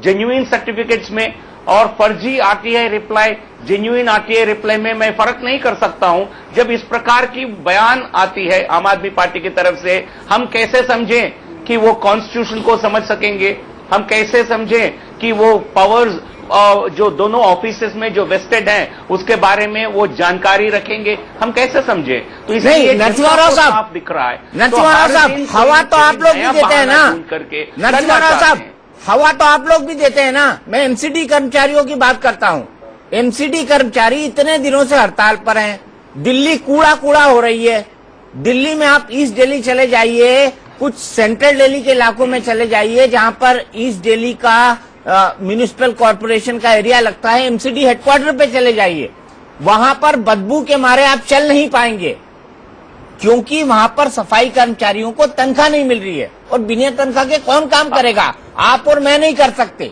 जेन्युइन सर्टिफिकेट्स में, और फर्जी RTI reply, genuine RTI reply में मैं फर्क नहीं कर सकता हूं। जब इस प्रकार की बयान आती है आम आदमी पार्टी की तरफ से, हम कैसे समझें कि वो कॉन्स्टिट्यूशन को समझ सकेंगे? हम कैसे समझें कि वो पावर्स जो दोनों ऑफिसेस में जो वेस्टेड हैं उसके बारे में वो जानकारी रखेंगे? हम कैसे समझे? तो इसलिए नरसिम्हा राव साहब दिख रहा है। नरसिम्हा राव साहब, हवा तो आप लोग भी देते हैं ना। नरसिम्हा राव साहब, हवा तो आप लोग भी देते हैं ना। मैं एमसीडी कर्मचारियों की बात करता हूँ। एमसीडी कर्मचारी इतने दिनों से हड़ताल पर हैं, दिल्ली कूड़ा कूड़ा हो रही है। दिल्ली में आप ईस्ट दिल्ली चले जाइए, कुछ सेंट्रल दिल्ली के इलाकों में चले जाइए जहां पर ईस्ट दिल्ली का म्युनिसिपल कॉर्पोरेशन का एरिया लगता है, एमसीडी हेडक्वार्टर पे चले जाइए, वहां पर बदबू के मारे आप चल नहीं पाएंगे, क्योंकि वहां पर सफाई कर्मचारियों को तनख्वाह नहीं मिल रही है, और बिना तनख्वाह के कौन काम करेगा? आप और मैं नहीं कर सकते।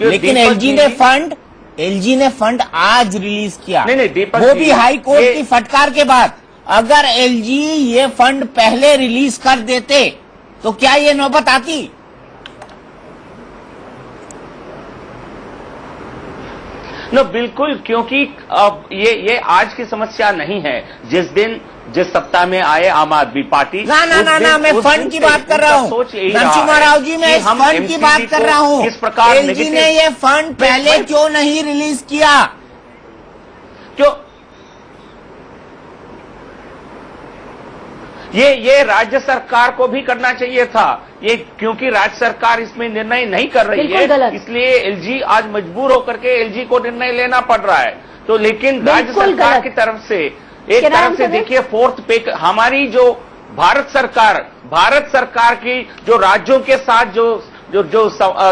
लेकिन एलजी ने फंड आज रिलीज किया, वो भी हाई कोर्ट की फटकार के बाद। अगर एलजी ये फंड पहले रिलीज कर देते तो क्या ये नौबत आती? नो, बिल्कुल, क्योंकि अब ये आज की समस्या नहीं है। जिस सत्ता में आए आम आदमी पार्टी, ना, मैं फंड की बात कर रहा हूँ नरसिम्हा राव जी, मैं फंड की बात कर रहा हूँ। किस प्रकार एलजी ने ये फंड पहले क्यों नहीं रिलीज किया? क्यों? ये राज्य सरकार को भी करना चाहिए था, ये क्योंकि राज्य सरकार इसमें निर्णय नहीं कर रही है, इसलिए एलजी आज मजबूर होकर के एलजी को निर्णय लेना पड़ रहा है। तो लेकिन राज्य सरकार की तरफ से एक तरफ से देखिए फोर्थ पे, हमारी जो भारत सरकार की जो राज्यों के साथ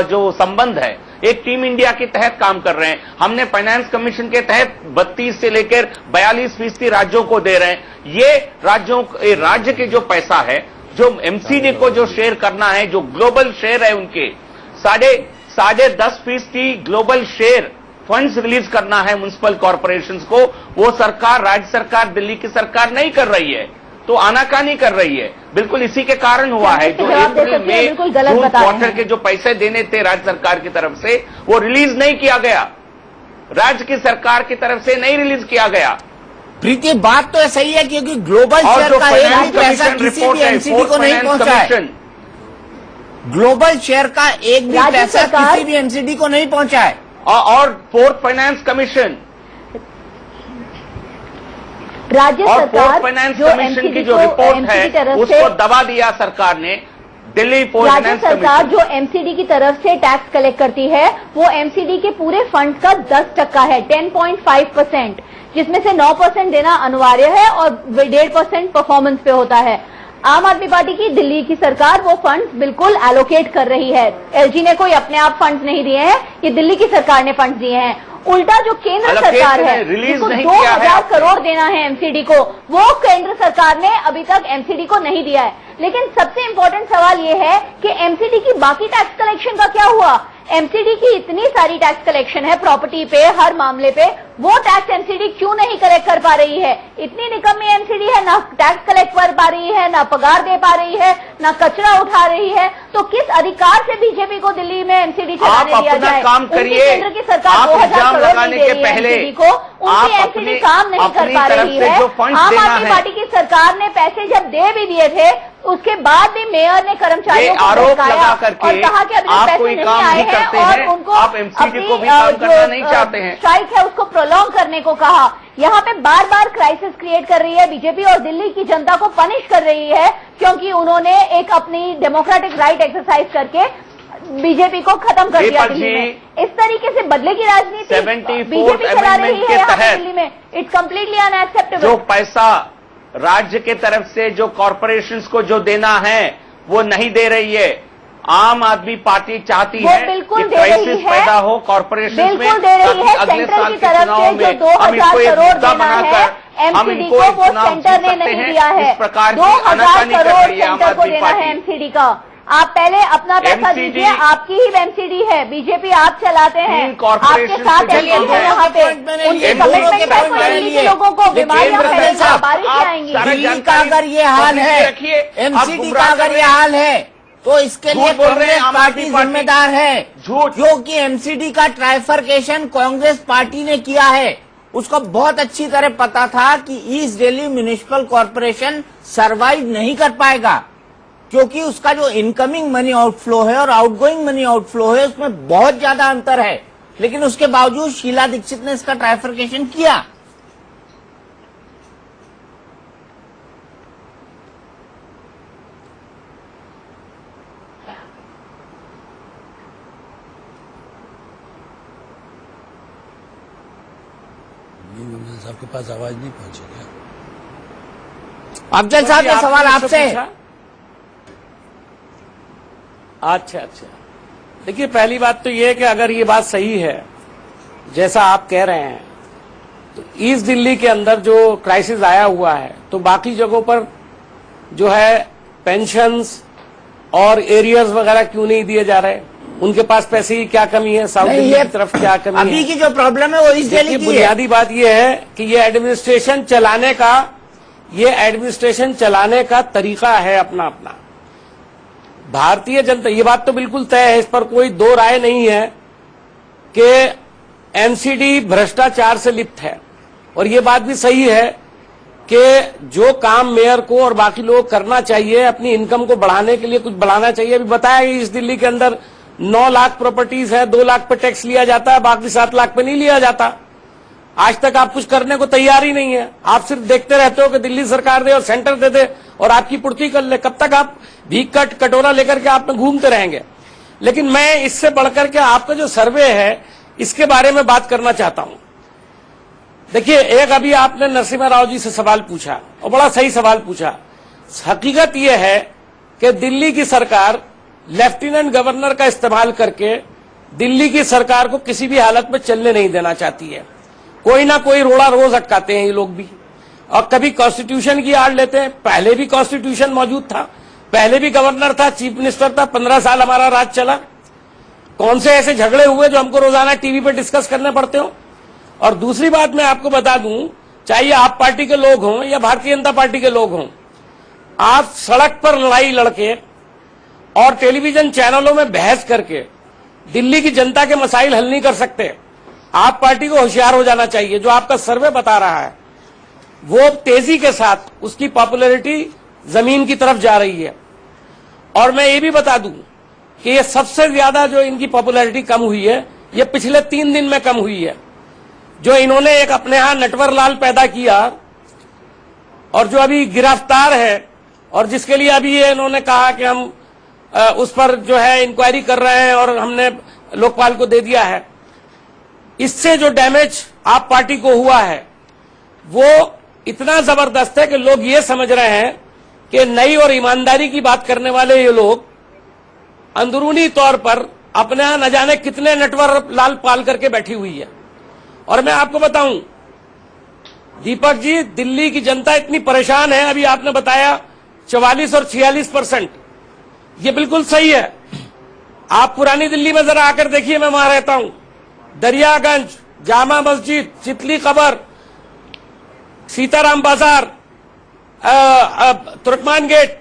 जो संबंध है, एक टीम इंडिया के तहत काम कर रहे हैं। हमने फाइनेंस कमीशन के तहत 32 से लेकर 42% राज्यों को दे रहे हैं। ये राज्य के जो पैसा है, जो एमसीडी को जो शेयर करना है, जो ग्लोबल शेयर है उनके साढ़े 10% ग्लोबल शेयर फंड्स रिलीज करना है म्युनिसिपल कॉर्पोरेशंस को, वो सरकार, राज्य सरकार, दिल्ली की सरकार नहीं कर रही है, तो आनाकानी कर रही है। बिल्कुल इसी के कारण हुआ है जो अप्रैल में जून क्वार्टर के जो पैसे देने थे राज्य सरकार की तरफ से वो रिलीज नहीं किया गया, राज्य की सरकार की तरफ से नहीं रिलीज किया गया। प्रीति, बात तो सही है क्योंकि ग्लोबल शेयर का एक भी पैसा किसी भी एमसीडी को नहीं पहुंचा है। ग्लोबल शेयर का एक भी पैसा किसी भी एमसीडी को नहीं पहुंचा है। और फोर्थ फाइनेंस कमीशन, राज्य और सरकार फोर्थ फाइनेंस कमीशन की जो रिपोर्ट है उसको दबा दिया सरकार ने। दिल्ली राज्य सरकार जो एमसीडी की तरफ से टैक्स कलेक्ट करती है वो एमसीडी के पूरे फंड का 10% है, 10.5%, जिसमें से 9% देना अनिवार्य है और 1.5% परफॉर्मेंस पे होता है। आम आदमी पार्टी की दिल्ली की सरकार वो फंड्स बिल्कुल एलोकेट कर रही है। एलजी ने कोई अपने आप फंड्स नहीं दिए हैं, ये दिल्ली की सरकार ने फंड्स दिए हैं। उल्टा जो केंद्र सरकार है जिसको 2000 करोड़ देना है एमसीडी को, वो केंद्र सरकार ने अभी तक एमसीडी को नहीं दिया है। लेकिन सबसे इंपॉर्टेंट सवाल ये है कि एमसीडी की बाकी टैक्स कलेक्शन का क्या हुआ। एमसीडी की इतनी सारी टैक्स कलेक्शन है प्रॉपर्टी पे, हर मामले पे, वो टैक्स एमसीडी क्यों नहीं कलेक्ट कर पा रही है। इतनी निकम्मी एमसीडी है, ना टैक्स कलेक्ट कर पा रही है, ना पगार दे पा रही है, ना कचरा उठा रही है, तो किस अधिकार से बीजेपी को दिल्ली में एमसीडी चलाने दिया जाए। काम करिए, केंद्र की सरकार 2000 करोड़ दे रही है एमसीडी को, उनकी एमसीडी काम नहीं कर पा रही है। आम आदमी पार्टी की सरकार ने पैसे जब दे भी दिए थे उसके बाद भी मेयर ने कर्मचारियों को भड़काया और कहा कि अभी पैसे नहीं आए हैं और उनको आप एमसीडी को भी काम करना नहीं चाहते हैं। स्ट्राइक है उसको प्रोलॉन्ग करने को कहा। यहाँ पे बार बार क्राइसिस क्रिएट कर रही है बीजेपी और दिल्ली की जनता को पनिश कर रही है क्योंकि उन्होंने एक अपनी डेमोक्रेटिक राइट एक्सरसाइज करके बीजेपी को खत्म कर दिया दिल्ली में। इस तरीके से बदले की राजनीति बीजेपी चला रही है यहाँ पे दिल्ली में। It's completely unacceptable. जो पैसा राज्य के तरफ से जो कॉर्पोरेशंस को जो देना है वो नहीं दे रही है। आम आदमी पार्टी चाहती है कि क्राइसिस पैदा हो कॉर्पोरेशन में, ताकि अगले साल के चुनाव में हम इसको एक मुद्दा बनाकर हम इनको एक चुनाव जीत सकते हैं। इस प्रकार की आनाकानी कर रही है आम आदमी पार्टी। एमसीडी का आप पहले अपना पैसा दीजिए, आपकी ही एमसीडी है, बीजेपी आप चलाते हैं, आपके साथ है यहाँ पे, उनके कमिटमेंट है दिल्ली के लोगों को बीमारियां फैलेंगी, बारिश आएंगी। दिल्ली का अगर ये हाल है, एमसीडी का अगर ये हाल है तो इसके लिए कांग्रेस पार्टी जिम्मेदार है, क्योंकि एमसीडी का ट्राइफरकेशन कांग्रेस पार्टी ने किया है। उसको बहुत अच्छी तरह पता था कि east Delhi municipal corporation survive नहीं कर पाएगा क्योंकि उसका जो इनकमिंग मनी आउटफ्लो है और आउटगोइंग मनी आउटफ्लो है उसमें बहुत ज्यादा अंतर है। लेकिन उसके बावजूद शीला दीक्षित ने इसका ट्राइफरकेशन किया। साहब के पास आवाज नहीं पहुंची क्या? अफजल साहब ये सवाल आपसे। अच्छा, देखिए पहली बात तो ये है कि अगर ये बात सही है जैसा आप कह रहे हैं तो ईस्ट दिल्ली के अंदर जो क्राइसिस आया हुआ है तो बाकी जगहों पर जो है पेंशन्स और एरियर्स वगैरह क्यों नहीं दिए जा रहे? उनके पास पैसे की क्या कमी है? साउथ दिल्ली की तरफ क्या कमी है? अभी की जो प्रॉब्लम है वो ईस्ट दिल्ली की है। बुनियादी बात ये है कि ये एडमिनिस्ट्रेशन चलाने का तरीका है अपना अपना। भारतीय जनता, ये बात तो बिल्कुल तय है, इस पर कोई दो राय नहीं है कि एमसीडी भ्रष्टाचार से लिप्त है। और ये बात भी सही है कि जो काम मेयर को और बाकी लोग करना चाहिए, अपनी इनकम को बढ़ाने के लिए कुछ बढ़ाना चाहिए। अभी बताया इस दिल्ली के अंदर 9 लाख प्रॉपर्टीज है, 2 लाख पे टैक्स लिया जाता है, बाकी 7 लाख पे नहीं लिया जाता। आज तक आप कुछ करने को तैयार ही नहीं है। आप सिर्फ देखते रहते हो कि दिल्ली सरकार दे और सेंटर दे दे और आपकी पूर्ति कर ले। कब तक आप भीख का कटोरा लेकर के आप में घूमते रहेंगे? लेकिन मैं इससे बढ़कर के आपका जो सर्वे है इसके बारे में बात करना चाहता हूं। देखिए, एक अभी आपने नरसिम्हा राव जी से सवाल पूछा और बड़ा सही सवाल पूछा। हकीकत यह है कि दिल्ली की सरकार लेफ्टिनेंट गवर्नर का इस्तेमाल करके दिल्ली की सरकार को किसी भी हालत में चलने नहीं देना चाहती है। कोई ना कोई रोड़ा रोज अटकाते हैं ये लोग भी, और कभी कॉन्स्टिट्यूशन की आड़ लेते हैं। पहले भी कॉन्स्टिट्यूशन मौजूद था, पहले भी गवर्नर था, चीफ मिनिस्टर था, 15 साल हमारा राज चला। कौन से ऐसे झगड़े हुए जो हमको रोजाना टीवी पे डिस्कस करने पड़ते हो। और दूसरी बात मैं आपको बता दूं, चाहे आप पार्टी के लोग हों या भारतीय जनता पार्टी के लोग हों, आप सड़क पर लड़ाई लड़के और टेलीविजन चैनलों में बहस करके दिल्ली की जनता के मसाइल हल नहीं कर सकते। आप पार्टी को होशियार हो जाना चाहिए। जो आपका सर्वे बता रहा है वो तेजी के साथ उसकी पॉपुलैरिटी जमीन की तरफ जा रही है। और मैं ये भी बता दूं कि ये सबसे ज्यादा जो इनकी पॉपुलैरिटी कम हुई है ये पिछले 3 दिन में कम हुई है। जो इन्होंने एक अपने यहां नटवर लाल पैदा किया और जो अभी गिरफ्तार है और जिसके लिए अभी ये इन्होंने कहा कि हम उस पर जो है इंक्वायरी कर रहे हैं और हमने लोकपाल को दे दिया है, इससे जो डैमेज आप पार्टी को हुआ है वो इतना जबरदस्त है कि लोग ये समझ रहे हैं कि नई और ईमानदारी की बात करने वाले ये लोग अंदरूनी तौर पर अपने यहां न जाने कितने नटवर लाल पाल करके बैठी हुई है। और मैं आपको बताऊं दीपक जी, दिल्ली की जनता इतनी परेशान है, अभी आपने बताया 44 और 46%, ये बिल्कुल सही है। आप पुरानी दिल्ली में जरा आकर देखिए, मैं वहां रहता हूं, दरियागंज, जामा मस्जिद, चितली कबर, सीताराम बाजार, तुर्कमान गेट,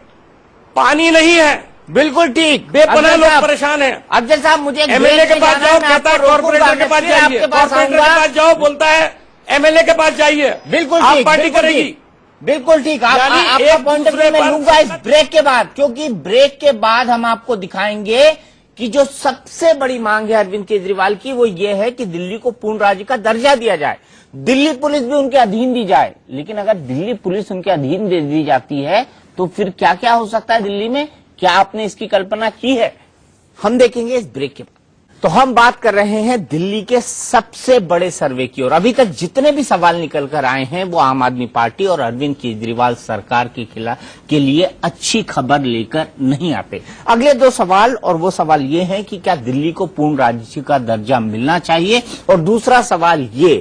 पानी नहीं है। बिल्कुल ठीक, बेपनाह लोग परेशान हैं। अफजल साहब मुझे एमएलए के पास जाओ, कहता है कॉर्पोरेटर के पास जाइए, कॉर्पोरेटर के पास जाओ, बोलता है एमएलए के पास जाइए। बिल्कुल आप ठीक, पार्टी करेगी। बिल्कुल ठीक। आपका पॉइंट ऑफ व्यू मैं लूंगा इस ब्रेक के बाद, क्योंकि ब्रेक के बाद हम आपको दिखाएंगे कि जो सबसे बड़ी मांग है अरविंद केजरीवाल की वो ये है कि दिल्ली को पूर्ण राज्य का दर्जा दिया जाए, दिल्ली पुलिस भी उनके अधीन दी जाए। लेकिन अगर दिल्ली पुलिस उनके अधीन दे दी जाती है तो फिर क्या क्या हो सकता है दिल्ली में, क्या आपने इसकी कल्पना की है? हम देखेंगे इस ब्रेक के बाद। तो हम बात कर रहे हैं दिल्ली के सबसे बड़े सर्वे की, और अभी तक जितने भी सवाल निकल कर आए हैं वो आम आदमी पार्टी और अरविंद केजरीवाल सरकार के खिलाफ के लिए अच्छी खबर लेकर नहीं आते। अगले 2 सवाल, और वो सवाल ये है कि क्या दिल्ली को पूर्ण राज्य का दर्जा मिलना चाहिए, और दूसरा सवाल ये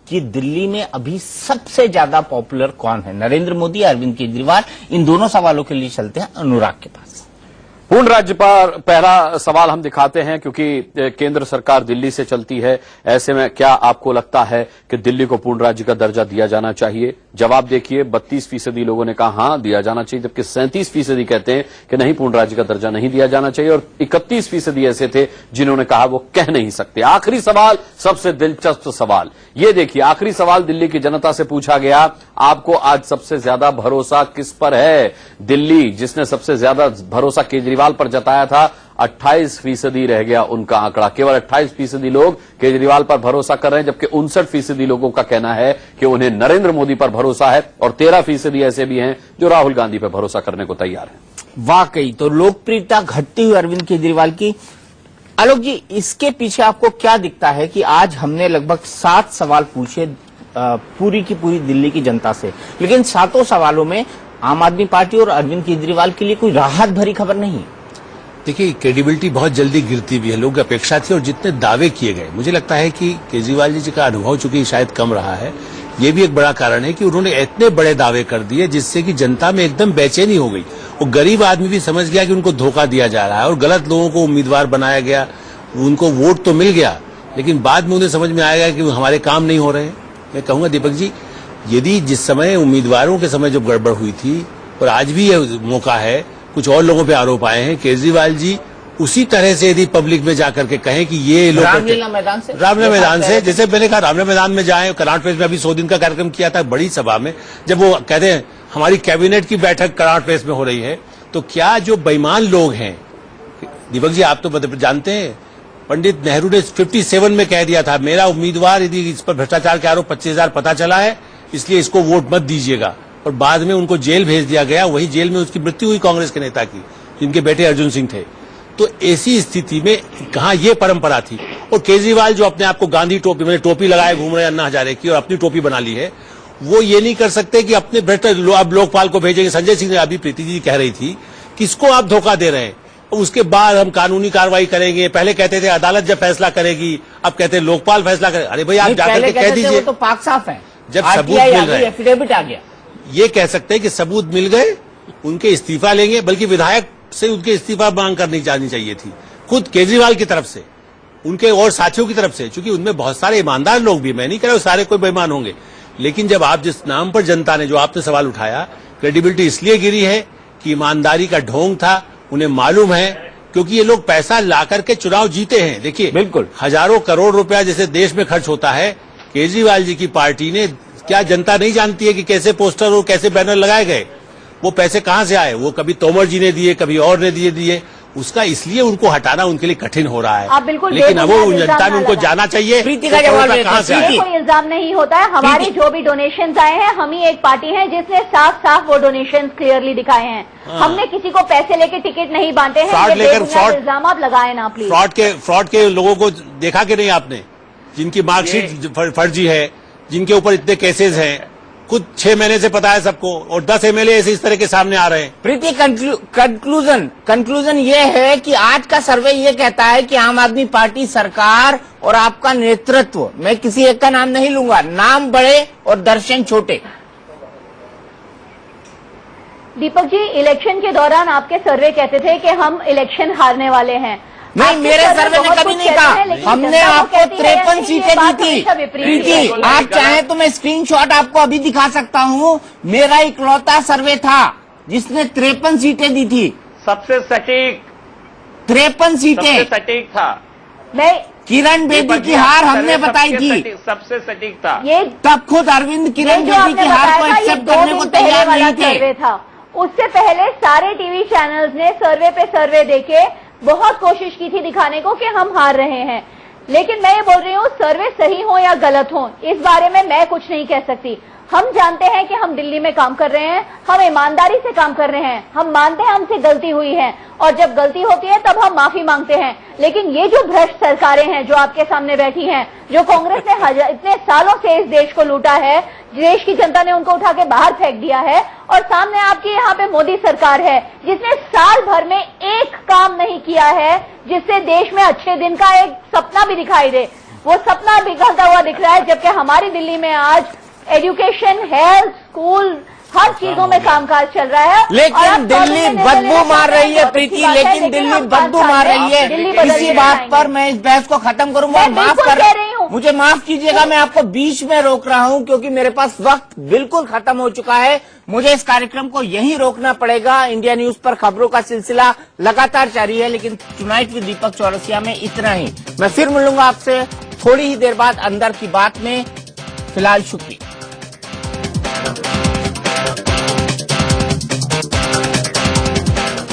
कि दिल्ली में अभी सबसे ज्यादा पॉपुलर कौन है, नरेंद्र मोदी या अरविंद केजरीवाल। इन दोनों सवालों के लिए चलते हैं अनुराग के पास। पूर्ण राज्य पर पहला सवाल हम दिखाते हैं, क्योंकि केंद्र सरकार दिल्ली से चलती है। ऐसे में क्या आपको लगता है कि दिल्ली को पूर्ण राज्य का दर्जा दिया जाना चाहिए? जवाब देखिए, 32% लोगों ने कहा हां दिया जाना चाहिए, जबकि 37% कहते हैं कि नहीं, पूर्ण राज्य का दर्जा नहीं दिया जाना चाहिए, और 31% ऐसे थे जिन्होंने कहा वो कह नहीं सकते। आखिरी सवाल, सबसे दिलचस्प सवाल, ये देखिए, आखिरी सवाल दिल्ली की जनता से पूछा गया, आपको आज सबसे ज्यादा भरोसा किस पर है? दिल्ली जिसने सबसे ज्यादा भरोसा केजरीवाल पर जताया था, 28% रह गया उनका आंकड़ा। केवल 28% लोग केजरीवाल पर भरोसा कर रहे हैं, जबकि 59% लोगों का कहना है कि उन्हें नरेंद्र मोदी पर भरोसा है, और 13% ऐसे भी हैं जो राहुल गांधी पर भरोसा करने को तैयार हैं। वाकई तो लोकप्रियता घटती हुई अरविंद केजरीवाल की। आलोक जी, इसके पीछे आपको क्या दिखता है कि आज हमने लगभग 7 सवाल पूछे पूरी की पूरी दिल्ली की जनता से, लेकिन 7 सवालों में आम आदमी पार्टी और अरविंद केजरीवाल के लिए कोई राहत भरी खबर नहीं। देखिए, क्रेडिबिलिटी बहुत जल्दी गिरती भी है, लोग अपेक्षा थी, और जितने दावे किए गए, मुझे लगता है कि केजरीवाल जी का अनुभव चूंकि शायद कम रहा है, ये भी एक बड़ा कारण है कि उन्होंने इतने बड़े दावे कर दिए जिससे कि जनता में एकदम बेचैनी हो गई, और गरीब आदमी भी समझ गया कि उनको धोखा दिया जा रहा है और गलत लोगों को उम्मीदवार बनाया गया। उनको वोट तो मिल गया, लेकिन बाद में उन्हें समझ में आएगा कि हमारे काम नहीं हो रहे हैं। मैं कहूंगा दीपक जी, यदि जिस समय उम्मीदवारों के समय जो गड़बड़ हुई थी, और आज भी यह मौका है, कुछ और लोगों पे आरोप आए हैं, केजरीवाल जी उसी तरह से यदि पब्लिक में जाकर के कहें कि ये लोग रामलीला मैदान से जैसे मैंने कहा रामलीला मैदान में जाएं, कनाट प्लेस में अभी 100 दिन का कार्यक्रम किया था बड़ी सभा में, जब वो कहते हैं हमारी कैबिनेट की बैठक कनाट प्लेस में हो रही है, तो क्या जो बेईमान लोग हैं, दीपक जी आप तो जानते हैं, पंडित नेहरू ने 57 में कह दिया था, मेरा उम्मीदवार यदि इस पर भ्रष्टाचार के आरोप 25,000 पता चला है, इसलिए इसको वोट मत दीजिएगा, और बाद में उनको जेल भेज दिया गया। वही जेल में उसकी मृत्यु हुई कांग्रेस के नेता की, जिनके बेटे अर्जुन सिंह थे। तो ऐसी स्थिति में कहां ये परंपरा थी। और केजरीवाल जो अपने आप को गांधी टोपी में टोपी लगाए घूम रहे हैं अन्ना हजारे की, और अपनी टोपी बना ली है, वो ये नहीं कर सकते कि अपने भ्रष्ट अब लोकपाल को भेजेंगे। संजय सिंह ने अभी प्रीति जी कह रही थी, किसको आप धोखा दे रहे हैं, उसके बाद हम कानूनी कार्रवाई करेंगे। पहले कहते थे अदालत जब फैसला करेगी, अब कहते हैं लोकपाल फैसला करे। अरे भाई आप जाकर के कह दीजिए, तो पाक साफ है, जब सबूत मिल रहे, एफिडेविट आ गया, ये कह सकते हैं कि सबूत मिल गए, उनके इस्तीफा लेंगे। बल्कि विधायक से उनके इस्तीफा मांग करनी चाहिए थी खुद केजरीवाल की तरफ से, उनके और साथियों की तरफ से, क्योंकि उनमें बहुत सारे ईमानदार लोग भी, मैं नहीं कह रहा हूं सारे कोई बेईमान होंगे, लेकिन जब आप जिस नाम पर जनता ने जो आपने सवाल उठाया, क्रेडिबिलिटी इसलिए गिरी है कि ईमानदारी का ढोंग था, उन्हें मालूम है, क्योंकि ये लोग पैसा ला करके चुनाव जीते हैं। देखिए बिल्कुल हजारों करोड़ रुपया जैसे देश में खर्च होता है, केजरीवाल जी की पार्टी ने, क्या जनता नहीं जानती है कि कैसे पोस्टर और कैसे बैनर लगाए गए, वो पैसे कहां से आए? वो कभी तोमर जी ने दिए, कभी और ने दिए, उसका इसलिए उनको हटाना उनके लिए कठिन हो रहा है। आप बिल्कुल लेकिन अब वो जनता में उनको जाना चाहिए प्रीति का जवाब कहां से आए। कोई इल्जाम नहीं होता है, हमारी जो भी डोनेशंस आए हैं, हम ही एक पार्टी है जिसने साफ साफ वो डोनेशंस क्लियरली दिखाए हैं। हमने किसी को पैसे लेके टिकट नहीं बांटे हैं। फ्रॉड लेकर इल्जाम आप लगाए ना प्लीज। फ्रॉड के लोगों को देखा कि नहीं आपने, जिनकी मार्कशीट फर्जी है, जिनके ऊपर इतने केसेस हैं, खुद 6 महीने से पता है सबको, और 10 MLA ऐसे इस तरह के सामने आ रहे हैं। प्रीति कंक्लूजन ये है कि आज का सर्वे ये कहता है कि आम आदमी पार्टी सरकार और आपका नेतृत्व, मैं किसी एक का नाम नहीं लूंगा, नाम बड़े और दर्शन छोटे। दीपक जी, इलेक्शन के दौरान आपके सर्वे कहते थे कि हम इलेक्शन हारने वाले हैं। नहीं, मेरे सर्वे ने कभी नहीं कहा। हमने आपको 53 सीटें दी थी। प्रीति, आप चाहें तो मैं स्क्रीनशॉट आपको अभी दिखा सकता हूं। मेरा इकलौता सर्वे था जिसने 53 सीटें दी थी। सबसे सटीक 53 सीटें सटीक था। मैं किरण बेदी की हार हमने बताई थी, सबसे सटीक था। ये तब खुद अरविंद किरण बेदी की हार को एक्सेप्ट करने को तैयार नहीं थे। उससे पहले सारे टीवी चैनल्स ने सर्वे पे सर्वे देके बहुत कोशिश की थी दिखाने को कि हम हार रहे हैं। लेकिन मैं ये बोल रही हूँ, सर्वे सही हो या गलत हो, इस बारे में मैं कुछ नहीं कह सकती। हम जानते हैं कि हम दिल्ली में काम कर रहे हैं, हम ईमानदारी से काम कर रहे हैं, हम मानते हैं हमसे गलती हुई है, और जब गलती होती है तब हम माफी मांगते हैं। लेकिन ये जो भ्रष्ट सरकारें हैं जो आपके सामने बैठी हैं, जो कांग्रेस ने इतने सालों से इस देश को लूटा है, देश की जनता ने उनको उठा के बाहर फेंक दिया है, और सामने आपकी यहाँ पे मोदी सरकार है जिसने साल भर में एक काम नहीं किया है जिससे देश में अच्छे दिन का एक सपना भी दिखाई दे। वो सपना बिखरता हुआ दिख रहा है, जबकि हमारी दिल्ली में आज एजुकेशन, हेल्थ, स्कूल, हर चीजों में कामकाज चल रहा है। लेकिन दिल्ली बदबू मार रही है प्रीति, लेकिन दिल्ली बदबू मार रही है। इसी बात पर मैं इस बहस को खत्म करूंगा। माफ कर रही हूँ, मुझे माफ कीजिएगा, मैं आपको बीच में रोक रहा हूं क्योंकि मेरे पास वक्त बिल्कुल खत्म हो चुका है। मुझे इस कार्यक्रम को यहीं रोकना पड़ेगा। इंडिया न्यूज पर खबरों का सिलसिला लगातार जारी है, लेकिन टुनाइट विद दीपक चौरसिया में इतना ही। मैं फिर मिलूंगा आपसे थोड़ी ही देर बाद अंदर की बात में। फिलहाल शुक्रिया।